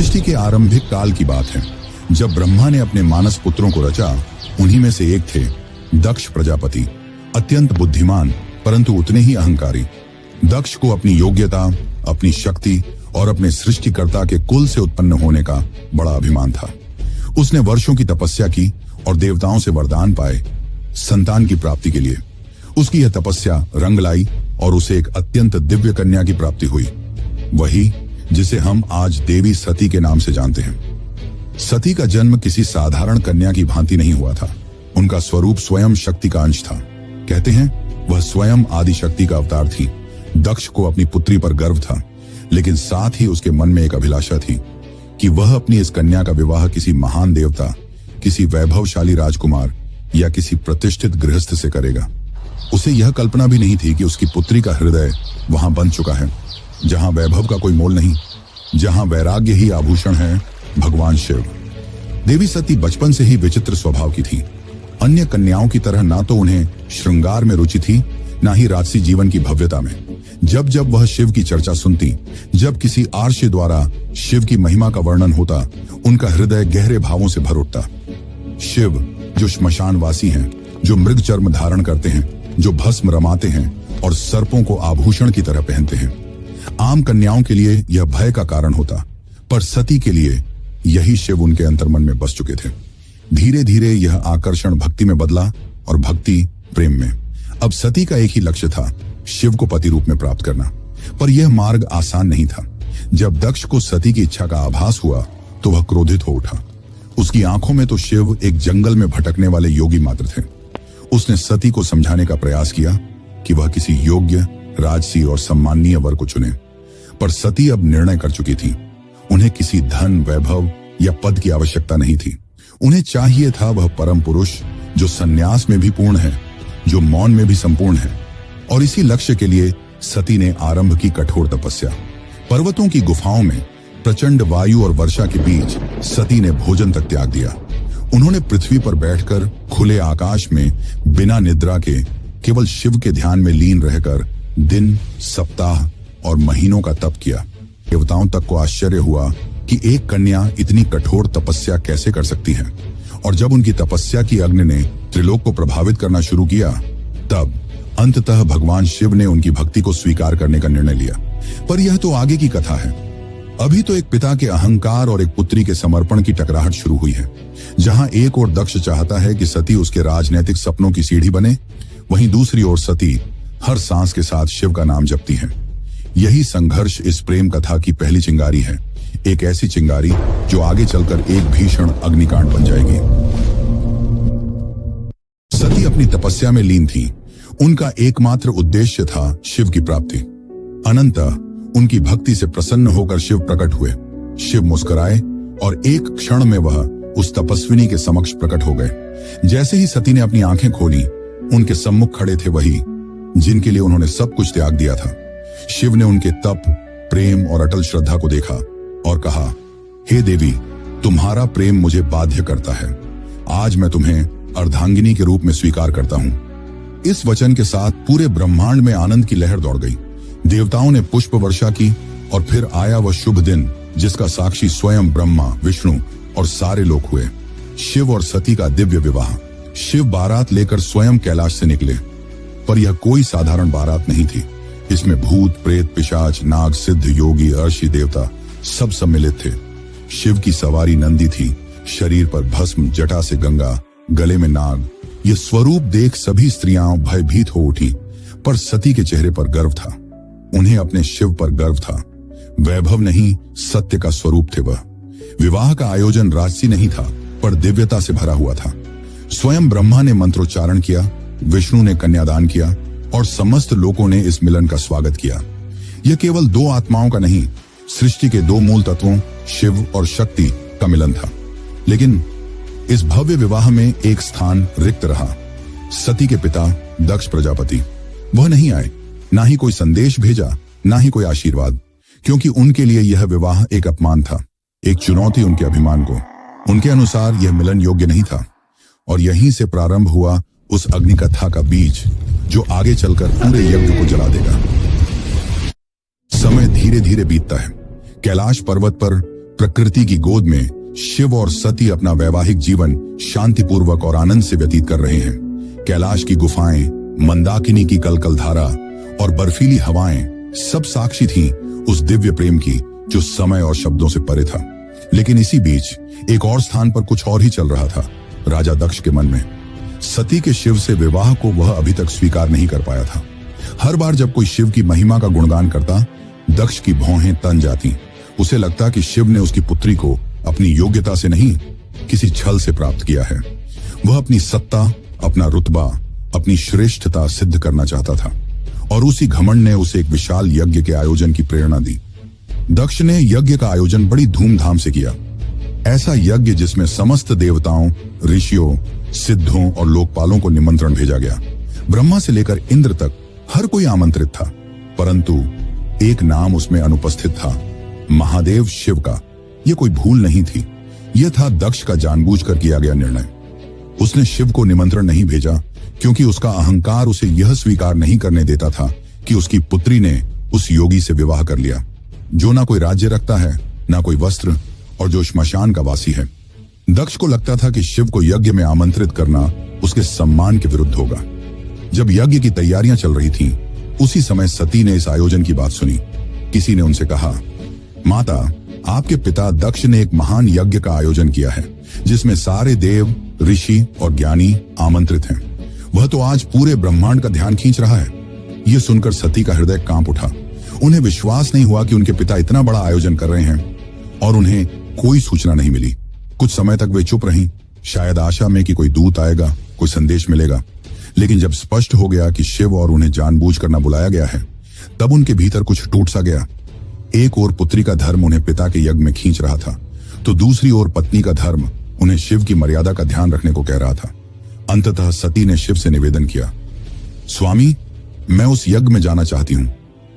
सृष्टि के आरंभिक काल की बात है, जब ब्रह्मा ने अपने मानस पुत्रों को रचा। उन्हीं में से एक थे दक्ष प्रजापति, अत्यंत बुद्धिमान परंतु उतने ही अहंकारी। दक्ष को अपनी योग्यता, अपनी शक्ति और अपने सृष्टिकर्ता के कुल से उत्पन्न होने का बड़ा अभिमान था। उसने वर्षों की तपस्या की और देवताओं से वरदान पाए संतान की प्राप्ति के लिए। उसकी यह तपस्या रंग लाई और उसे एक अत्यंत दिव्य कन्या की प्राप्ति हुई, वही जिसे हम आज देवी सती के नाम से जानते हैं। सती का जन्म किसी साधारण कन्या की भांति नहीं हुआ था। उनका स्वरूप स्वयं शक्ति का अंश था। कहते हैं वह स्वयं आदि शक्ति का अवतार थी। दक्ष को अपनी पुत्री पर गर्व था, लेकिन साथ ही उसके मन में एक अभिलाषा थी कि वह अपनी इस कन्या का विवाह किसी महान देवता, किसी वैभवशाली राजकुमार या किसी प्रतिष्ठित गृहस्थ से करेगा। उसे यह कल्पना भी नहीं थी कि उसकी पुत्री का हृदय वहां बन चुका है, जहां वैभव का कोई मोल नहीं, जहां वैराग्य ही आभूषण है, भगवान शिव। देवी सती बचपन से ही विचित्र स्वभाव की थी। अन्य कन्याओं की तरह ना तो उन्हें श्रृंगार में रुचि थी, ना ही राजसी जीवन की भव्यता में। जब जब वह शिव की चर्चा सुनती, जब किसी आर्षि द्वारा शिव की महिमा का वर्णन होता, उनका हृदय गहरे भावों से भर उठता। शिव जो श्मशानवासी हैं, जो मृग चर्म धारण करते हैं, जो भस्म रमाते हैं और सर्पों को आभूषण की तरह पहनते हैं। आम कन्याओं के लिए यह भय का कारण होता, पर सती के लिए यही शिव उनके अंतर्मन में बस चुके थे। धीरे धीरे यह आकर्षण भक्ति में बदला और भक्ति प्रेम में। अब सती का एक ही लक्ष्य था, शिव को पति रूप में प्राप्त करना। पर यह मार्ग आसान नहीं था। जब दक्ष को सती की इच्छा का आभास हुआ तो वह क्रोधित हो उठा। उसकी आंखों में तो शिव एक जंगल में भटकने वाले योगी मात्र थे। उसने सती को समझाने का प्रयास किया कि वह किसी योग्य, राजसी और सम्माननीय वर को चुने, पर सती अब निर्णय कर चुकी थी। उन्हें किसी धन, वैभव या पद की आवश्यकता नहीं थी। उन्हें चाहिए था वह परम पुरुष जो संन्यास में भी पूर्ण है, जो मौन में भी संपूर्ण है। और इसी लक्ष्य के लिए सती ने आरंभ की कठोर तपस्या। पर्वतों की गुफाओं में प्रचंड वायु और वर्षा के बीच सती ने भोजन तक त्याग दिया। उन्होंने पृथ्वी पर बैठकर खुले आकाश में बिना निद्रा के केवल शिव के ध्यान में लीन रहकर दिन, सप्ताह और महीनों का तप किया। देवताओं तक को आश्चर्य हुआ कि एक कन्या इतनी कठोर तपस्या कैसे कर सकती है। और जब उनकी तपस्या की अग्नि ने त्रिलोक को प्रभावित करना शुरू किया, तब अंततः भगवान शिव ने उनकी भक्ति को स्वीकार करने का निर्णय लिया। पर यह तो आगे की कथा है। अभी तो एक पिता के अहंकार और एक पुत्री के समर्पण की टकराहट शुरू हुई है। जहां एक ओर दक्ष चाहता है कि सती उसके राजनैतिक सपनों की सीढ़ी बने, वहीं दूसरी ओर सती हर सांस के साथ शिव का नाम जपती है। यही संघर्ष इस प्रेम कथा की पहली चिंगारी है, एक ऐसी चिंगारी जो आगे चलकर एक भीषण अग्निकांड बन जाएगी। सती अपनी तपस्या में लीन थी। उनका एकमात्र उद्देश्य था शिव की प्राप्ति। अनंतः उनकी भक्ति से प्रसन्न होकर शिव प्रकट हुए। शिव मुस्कुराए और एक क्षण में वह उस तपस्विनी के समक्ष प्रकट हो गए। जैसे ही सती ने अपनी आंखें खोली, उनके सम्मुख खड़े थे वही जिनके लिए उन्होंने सब कुछ त्याग दिया था। शिव ने उनके तप, प्रेम और अटल श्रद्धा को देखा और कहा, हे देवी, तुम्हारा प्रेम मुझे बाध्य करता है। आज मैं तुम्हें अर्धांगिनी के रूप में स्वीकार करता हूं। इस वचन के साथ पूरे ब्रह्मांड में आनंद की लहर दौड़ गई। देवताओं ने पुष्प वर्षा की और फिर आया वह शुभ दिन जिसका साक्षी स्वयं ब्रह्मा, विष्णु और सारे लोग हुए। शिव और सती का दिव्य विवाह। शिव बारात लेकर स्वयं कैलाश से निकले, पर यह कोई साधारण बारात नहीं थी। इसमें भूत, प्रेत, पिशाच, नाग, सिद्ध, योगी, अर्षि, देवता सब सम्मिलित थे। शिव की सवारी नंदी थी, शरीर पर भस्म, जटा से गंगा, गले में नाग। यह स्वरूप देख सभी स्त्रियां भयभीत हो उठी, पर सती के चेहरे पर गर्व था। उन्हें अपने शिव पर गर्व था। वैभव नहीं, सत्य का स्वरूप थे वह। विवाह का आयोजन राजसी नहीं था, पर दिव्यता से भरा हुआ था। स्वयं ब्रह्मा ने मंत्रोच्चारण किया, विष्णु ने कन्यादान किया और समस्त लोगों ने इस मिलन का स्वागत किया। यह केवल दो आत्माओं का नहीं, सृष्टि के दो मूल तत्वों शिव और शक्ति का मिलन था। लेकिन इस भव्य विवाह में एक स्थान रिक्त रहा। सती के पिता दक्ष प्रजापति, वह नहीं आए, ना ही कोई संदेश भेजा, ना ही कोई आशीर्वाद, क्योंकि उनके लिए यह विवाह एक अपमान था, एक चुनौती उनके अभिमान को। उनके अनुसार यह मिलन योग्य नहीं था। और यहीं से प्रारंभ हुआ उस अग्निकथा का बीज जो आगे चलकर पूरे यज्ञ को जला देगा। समय धीरे धीरे बीतता है। कैलाश पर्वत पर प्रकृति की गोद में शिव और सती अपना वैवाहिक जीवन शांतिपूर्वक और आनंद से व्यतीत कर रहे हैं। कैलाश की गुफाएं, मंदाकिनी की कलकल धारा और बर्फीली हवाएं सब साक्षी थीं उस दिव्य प्रेम की जो समय और शब्दों से परे था। लेकिन इसी बीच एक और स्थान पर कुछ और ही चल रहा था। राजा दक्ष के मन में सती के शिव से विवाह को वह अभी तक स्वीकार नहीं कर पाया था। हर बार जब कोई शिव की महिमा का गुणगान करता, दक्ष की भौहें तन जाती। उसे लगता कि शिव ने उसकी पुत्री को अपनी योग्यता से नहीं, किसी छल से प्राप्त किया है। वह अपनी सत्ता, अपना रुतबा, अपनी श्रेष्ठता सिद्ध करना चाहता था और उसी घमंड ने उसे एक विशाल यज्ञ के आयोजन की प्रेरणा दी। दक्ष ने यज्ञ का आयोजन बड़ी धूमधाम से किया। ऐसा यज्ञ जिसमें समस्त देवताओं, ऋषियों, सिद्धों और लोकपालों को निमंत्रण भेजा गया। ब्रह्मा से लेकर इंद्र तक हर कोई आमंत्रित था, परंतु एक नाम उसमें अनुपस्थित था, महादेव शिव का। यह कोई भूल नहीं थी, यह था दक्ष का जानबूझकर किया गया निर्णय। उसने शिव को निमंत्रण नहीं भेजा क्योंकि उसका अहंकार उसे यह स्वीकार नहीं करने देता था कि उसकी पुत्री ने उस योगी से विवाह कर लिया, जो ना कोई राज्य रखता है, ना कोई वस्त्र, और जो श्मशान का वासी है। दक्ष को लगता था कि शिव को यज्ञ में आमंत्रित करना उसके सम्मान के विरुद्ध होगा। जब यज्ञ की तैयारियां चल रही थीं, उसी समय सती ने इस आयोजन की बात सुनी। किसी ने उनसे कहा, माता, आपके पिता दक्ष ने एक महान यज्ञ का आयोजन किया है जिसमें सारे देव, ऋषि और ज्ञानी आमंत्रित हैं। वह तो आज पूरे ब्रह्मांड का ध्यान खींच रहा है। यह सुनकर सती का हृदय कांप उठा। उन्हें विश्वास नहीं हुआ कि उनके पिता इतना बड़ा आयोजन कर रहे हैं और उन्हें कोई सूचना नहीं मिली। कुछ समय तक वे चुप रहीं, शायद आशा में कि कोई दूत आएगा, कोई संदेश मिलेगा। लेकिन जब स्पष्ट हो गया कि शिव और उन्हें जानबूझकर न बुलाया गया है, तब उनके भीतर कुछ टूट सा गया। एक ओर पुत्री का धर्म उन्हें पिता के यज्ञ में खींच रहा था, तो दूसरी ओर पत्नी का धर्म उन्हें शिव की मर्यादा का ध्यान रखने को कह रहा था। अंततः सती ने शिव से निवेदन किया, स्वामी, मैं उस यज्ञ में जाना चाहती हूं।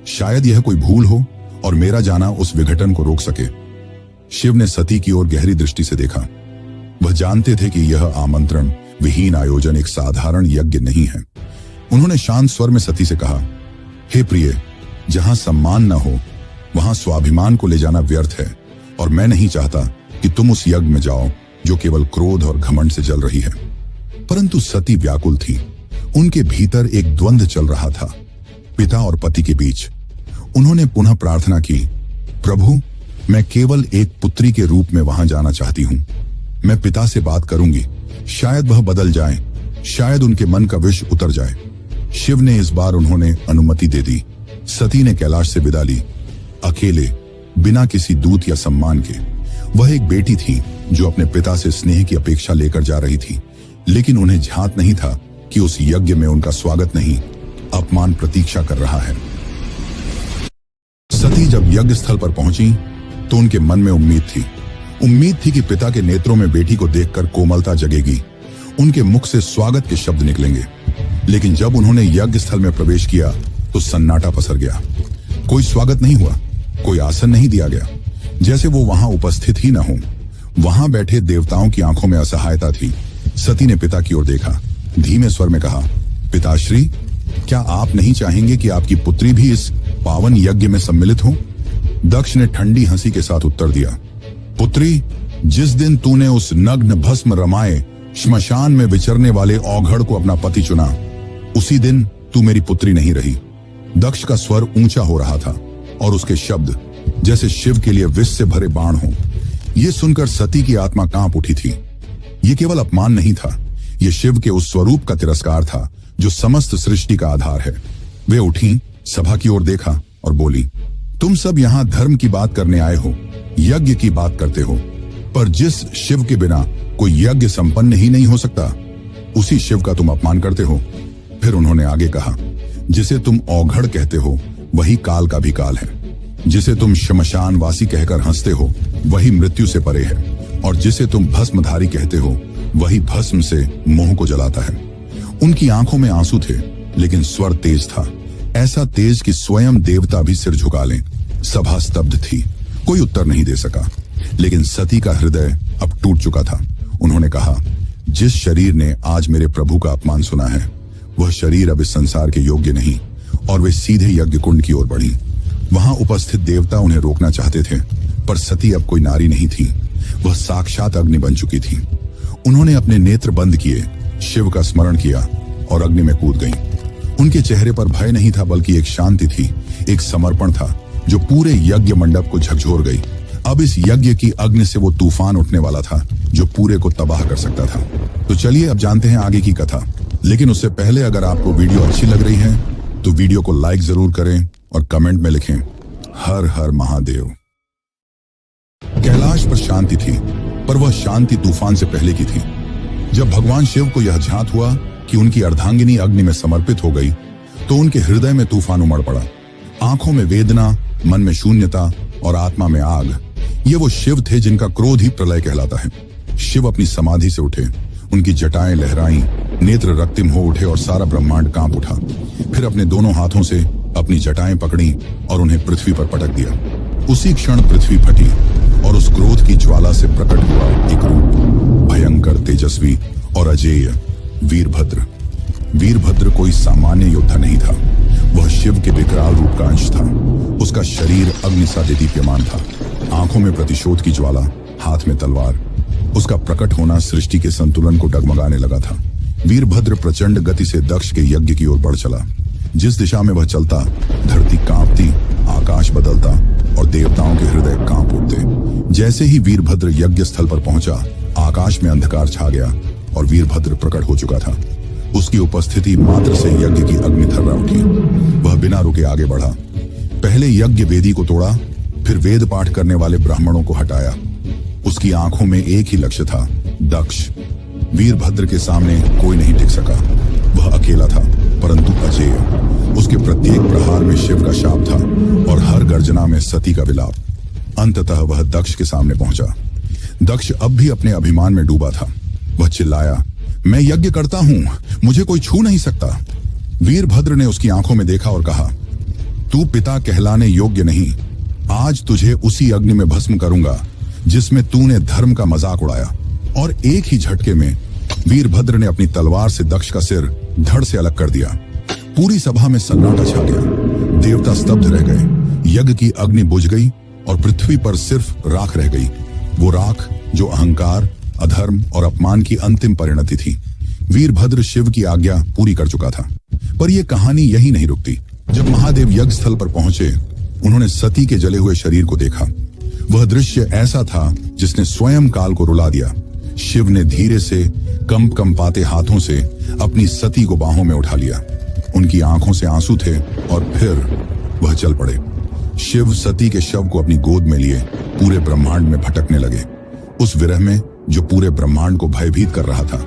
शायद यह कोई भूल हो और मेरा जाना उस विघटन को रोक सके। शिव ने सती की ओर गहरी दृष्टि से देखा। वह जानते थे कि यह आमंत्रण विहीन आयोजन एक साधारण यज्ञ नहीं है। उन्होंने शांत स्वर में सती से कहा, हे प्रिय, जहां सम्मान न हो वहां स्वाभिमान को ले जाना व्यर्थ है और मैं नहीं चाहता कि तुम उस यज्ञ में जाओ जो केवल क्रोध और घमंड से जल रही है। परंतु सती व्याकुल थी। उनके भीतर एक द्वंद्व चल रहा था, पिता और पति के बीच। उन्होंने पुनः प्रार्थना की, प्रभु, मैं केवल एक पुत्री के रूप में वहां जाना चाहती हूं। मैं पिता से बात करूंगी, शायद वह बदल जाए, शायद उनके मन का विष उतर जाए। शिव ने इस बार उन्होंने अनुमति दे दी। सती ने कैलाश से विदा ली, अकेले, बिना किसी दूत या सम्मान के। वह एक बेटी थी जो अपने पिता से स्नेह की अपेक्षा लेकर जा रही थी, लेकिन उन्हें झांत नहीं था कि उस यज्ञ में उनका स्वागत नहीं, अपमान प्रतीक्षा कर रहा है। सती जब यज्ञ स्थल पर पहुंची तो उनके मन में उम्मीद थी कि पिता के नेत्रों में बेटी को देखकर कोमलता जगेगी, उनके मुख से स्वागत के शब्द निकलेंगे। लेकिन जब उन्होंने यज्ञ स्थल में प्रवेश किया तो सन्नाटा पसर गया। कोई स्वागत नहीं हुआ, कोई आसन नहीं दिया गया, जैसे वो वहां उपस्थित ही न हो। वहां बैठे देवताओं की आंखों में असहायता थी। सती ने पिता की ओर देखा, धीमे स्वर में कहा, पिताश्री, क्या आप नहीं चाहेंगे कि आपकी पुत्री भी इस पावन यज्ञ में सम्मिलित हो? दक्ष ने ठंडी हंसी के साथ उत्तर दिया, पुत्री, जिस दिन तूने उस नग्न भस्म रमाए श्मशान में विचरने वाले औघड़ को अपना पति चुना, उसी दिन तू मेरी पुत्री नहीं रही। दक्ष का स्वर ऊंचा हो रहा था और उसके शब्द जैसे शिव के लिए विष से भरे बाण हो। यह सुनकर सती की आत्मा कांप उठी थी। यह केवल अपमान नहीं था, यह शिव के उस स्वरूप का तिरस्कार था जो समस्त सृष्टि का आधार है। वे उठी, सभा की ओर देखा और बोली, तुम सब यहाँ धर्म की बात करने आए हो, यज्ञ की बात करते हो, पर जिस शिव के बिना कोई यज्ञ संपन्न ही नहीं हो सकता, उसी शिव का तुम अपमान करते हो। फिर उन्होंने आगे कहा, जिसे तुम औघड़ कहते हो वही काल का भी काल है, जिसे तुम श्मशान वासी कहकर हंसते हो वही मृत्यु से परे है, और जिसे तुम भस्मधारी कहते हो वही भस्म से मोह को जलाता है। उनकी आंखों में आंसू थे, लेकिन स्वर तेज था, ऐसा तेज कि स्वयं देवता भी सिर झुका लें। सभा स्तब्ध थी, कोई उत्तर नहीं दे सका। लेकिन सती का हृदय अब टूट चुका था। उन्होंने कहा, जिस शरीर ने आज मेरे प्रभु का अपमान सुना है, वह शरीर अब इस संसार के योग्य नहीं। और वे सीधे यज्ञ कुंड की ओर बढ़ी। वहां उपस्थित देवता उन्हें रोकना चाहते थे, पर सती अब कोई नारी नहीं थी, वह साक्षात अग्नि बन चुकी थी। उन्होंने अपने नेत्र बंद किए, शिव का स्मरण किया और अग्नि में कूद गईं। उनके चेहरे पर भय नहीं था, बल्कि एक शांति थी, एक समर्पण था जो पूरे यज्ञ मंडप को झकझोर गई। अब इस यज्ञ की अग्नि से वो तूफान उठने वाला था जो पूरे को तबाह कर सकता था। तो चलिए अब जानते हैं आगे की कथा। लेकिन उससे पहले अगर आपको वीडियो अच्छी लग रही है तो वीडियो को लाइक जरूर करें और कमेंट में लिखें हर हर महादेव। कैलाश पर शांति थी, पर वह शांति तूफान से पहले की थी। जब भगवान शिव को यह ज्ञात हुआ कि उनकी अर्धांगिनी अग्नि में समर्पित हो गई तो उनके हृदय में तूफान उमड़ पड़ा। आंखों में वेदना, मन में शून्यता और आत्मा में आग। ये वो शिव थे जिनका क्रोध ही प्रलय कहलाता है। शिव अपनी समाधि से उठे, उनकी जटाएं लहराईं, नेत्र रक्तिम हो उठे और सारा ब्रह्मांड कांप उठा। फिर अपने दोनों हाथों से अपनी जटाएं पकड़ी और उन्हें पृथ्वी पर पटक दिया। उसी क्षण पृथ्वी फटी और उस क्रोध की ज्वाला से प्रकट हुआ एक रूप, भयंकर, तेजस्वी और अजेय, वीरभद्र। वीरभद्र कोई सामान्य योद्धा नहीं था, वह शिव के विकराल रूप का अंश था। उसका शरीर अग्नि सा दीप्यमान था, आंखों में प्रतिशोध की ज्वाला, हाथ में तलवार। उसका प्रकट होना सृष्टि के संतुलन को डगमगाने लगा था। वीरभद्र प्रचंड गति से दक्ष के यज्ञ की ओर बढ़ चला। जिस दिशा में वह चलता, धरती कांपती, आकाश बदलता और देवताओं के हृदय कांप उठते। जैसे ही वीरभद्र यज्ञ स्थल पर पहुंचा, आकाश में अंधकार छा गया और वीरभद्र प्रकट हो चुका था। उसकी उपस्थिति मात्र से यज्ञ की अग्नि थर्रा उठी। वह बिना रुके आगे बढ़ा। पहले यज्ञ वेदी को तोड़ा, फिर वेद पाठ करने वाले ब्राह्मणों को हटाया। उसकी आंखों में एक ही लक्ष्य था, दक्ष। वीरभद्र के सामने कोई नहीं टिक सका। वह अकेला था, परंतु अजेय। उसके प्रत्येक प्रहार में शिव का शाप था और हर गर्जना में सती का विलाप। अंततः वह दक्ष के सामने पहुंचा। दक्ष अब भी अपने अभिमान में डूबा था। वह चिल्लाया, मैं यज्ञ करता हूं, मुझे कोई छू नहीं सकता। वीरभद्र ने उसकी आंखों में देखा और कहा, तू पिता कहलाने योग्य नहीं। आज तुझे उसी अग्नि में भस्म करूंगा जिसमें तूने धर्म का मजाक उड़ाया। और एक ही झटके में वीरभद्र ने अपनी तलवार से दक्ष का सिर धड़ से अलग कर दिया। पूरी सभा में सन्नाटा छा गया। देवता स्तब्ध रह गए। यज्ञ की अग्नि बुझ गई और पृथ्वी पर सिर्फ राख रह गई। वो राख जो अहंकार, अधर्म और अपमान की अंतिम परिणति थी। वीरभद्र शिव की आज्ञा पूरी कर चुका था। पर यह कहानी यही नहीं रुकती। जब महादेव यज्ञ स्थल पर पहुंचे, उन्होंने सती के जले हुए शरीर को देखा। वह दृश्य ऐसा था जिसने स्वयं काल को रुला दिया। शिव ने धीरे से कंपाते हाथों से अपनी सती को बाहों में उठा लिया। उनकी आंखों से आंसू थे और फिर वह चल पड़े। शिव सती के शव को अपनी गोद में लिए पूरे ब्रह्मांड में भटकने लगे। उस विरह में जो पूरे ब्रह्मांड को भयभीत कर रहा था,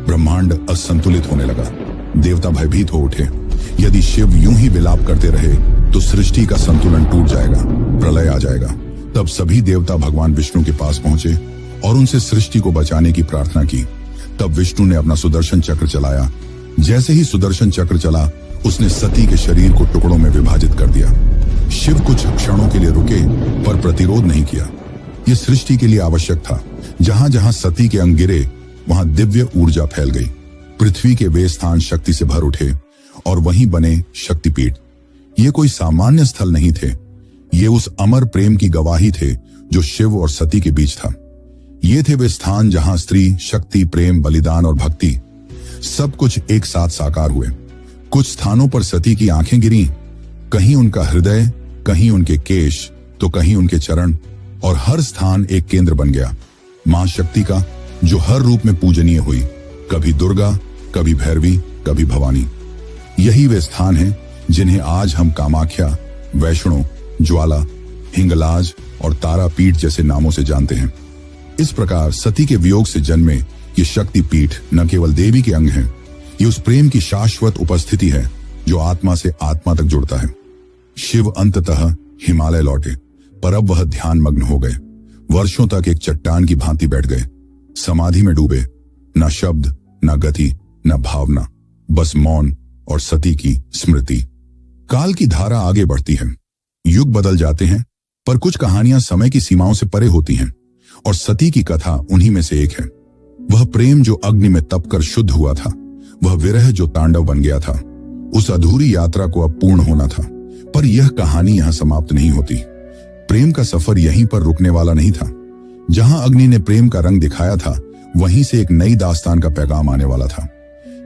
ब्रह्मांड असंतुलित होने लगा। देवता भयभीत हो उठे। यदि शिव यूं ही विलाप करते रहे तो सृष्टि का संतुलन टूट जाएगा, प्रलय आ जाएगा। तब सभी देवता भगवान विष्णु के पास पहुंचे और उनसे सृष्टि को बचाने की प्रार्थना की। तब विष्णु ने अपना सुदर्शन चक्र चलाया। जैसे ही सुदर्शन चक्र चला, उसने सती के शरीर को टुकड़ों में विभाजित कर दिया। शिव कुछ क्षणों के लिए रुके, पर प्रतिरोध नहीं किया। यह सृष्टि के लिए आवश्यक था। जहां जहां सती के अंग गिरे, वहां दिव्य ऊर्जा फैल गई। पृथ्वी के वे स्थान शक्ति से भर उठे और वहीं बने शक्तिपीठ। ये कोई सामान्य स्थल नहीं थे। ये उस अमर प्रेम की गवाही थे जो शिव और सती के बीच था। ये थे वे स्थान जहां स्त्री, शक्ति, प्रेम, बलिदान और भक्ति सब कुछ एक साथ साकार हुए। कुछ स्थानों पर सती की आंखें गिरी, कहीं उनका हृदय, कहीं उनके केश, तो कहीं उनके चरण, और हर स्थान एक केंद्र बन गया मां शक्ति का, जो हर रूप में पूजनीय हुई। कभी दुर्गा, कभी भैरवी, कभी भवानी। यही वे स्थान हैं जिन्हें आज हम कामाख्या, वैष्णो, ज्वाला, हिंगलाज और तारापीठ जैसे नामों से जानते हैं। इस प्रकार सती के वियोग से जन्मे ये शक्तिपीठ न केवल देवी के अंग हैं, ये उस प्रेम की शाश्वत उपस्थिति है जो आत्मा से आत्मा तक जुड़ता है। शिव अंततः हिमालय लौटे, पर अब वह ध्यान मग्न हो गए। वर्षों तक एक चट्टान की भांति बैठ गए, समाधि में डूबे। न शब्द, न गति, न भावना, बस मौन और सती की स्मृति। काल की धारा आगे बढ़ती है, युग बदल जाते हैं, पर कुछ कहानियां समय की सीमाओं से परे होती हैं, और सती की कथा उन्हीं में से एक है। वह प्रेम जो अग्नि में तपकर शुद्ध हुआ था, वह विरह जो तांडव बन गया था। उस अधूरी यात्रा को अब पूर्ण होना था। पर यह कहानी यहां समाप्त नहीं होती। प्रेम का सफर यहीं पर रुकने वाला नहीं था। जहां अग्नि ने प्रेम का रंग दिखाया था, वहीं से एक नई दास्तान का पैगाम आने वाला था।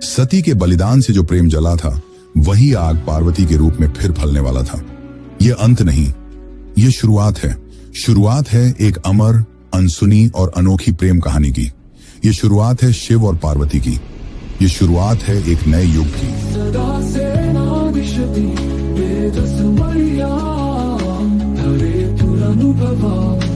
सती के बलिदान से जो प्रेम जला था, वही आग पार्वती के रूप में फिर फलने वाला था। यह अंत नहीं, यह शुरुआत है। शुरुआत है एक अमर, अनसुनी और अनोखी प्रेम कहानी की। यह शुरुआत है शिव और पार्वती की। यह शुरुआत है एक नए युग की। सदा से नादिशति वेदसमया हरे तुरनुभवा।